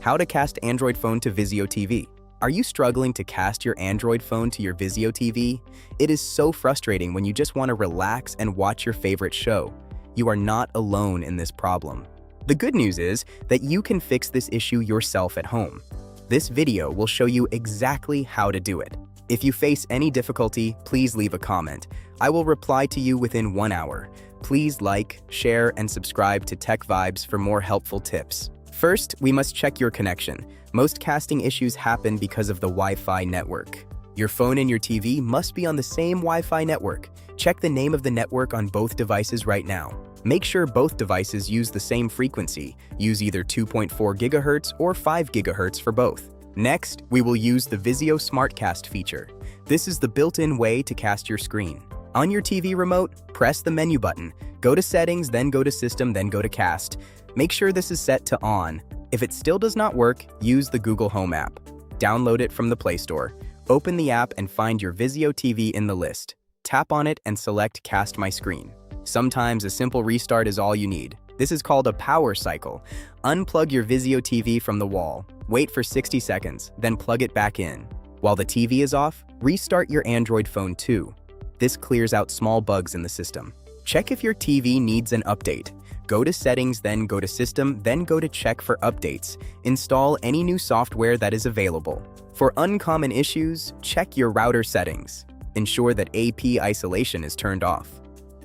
How to cast Android phone to Vizio TV. Are you struggling to cast your Android phone to your Vizio TV? It is so frustrating when you just want to relax and watch your favorite show. You are not alone in this problem. The good news is that you can fix this issue yourself at home. This video will show you exactly how to do it. If you face any difficulty, please leave a comment. I will reply to you within 1 hour. Please like, share, and subscribe to Tech Vibes for more helpful tips. First, we must check your connection. Most casting issues happen because of the Wi-Fi network. Your phone and your TV must be on the same Wi-Fi network. Check the name of the network on both devices right now. Make sure both devices use the same frequency. Use either 2.4 GHz or 5 GHz for both. Next, we will use the Vizio SmartCast feature. This is the built-in way to cast your screen. On your TV remote, press the menu button. Go to Settings, then go to System, then go to Cast. Make sure this is set to On. If it still does not work, use the Google Home app. Download it from the Play Store. Open the app and find your Vizio TV in the list. Tap on it and select Cast My Screen. Sometimes a simple restart is all you need. This is called a power cycle. Unplug your Vizio TV from the wall. Wait for 60 seconds, then plug it back in. While the TV is off, restart your Android phone too. This clears out small bugs in the system. Check if your TV needs an update. Go to Settings, then go to System, then go to Check for Updates. Install any new software that is available. For uncommon issues, check your router settings. Ensure that AP isolation is turned off.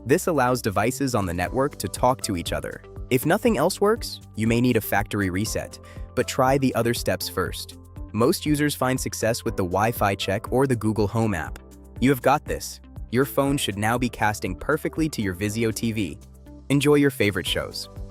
This allows devices on the network to talk to each other. If nothing else works, you may need a factory reset, but try the other steps first. Most users find success with the Wi-Fi check or the Google Home app. You have got this. Your phone should now be casting perfectly to your Vizio TV. Enjoy your favorite shows.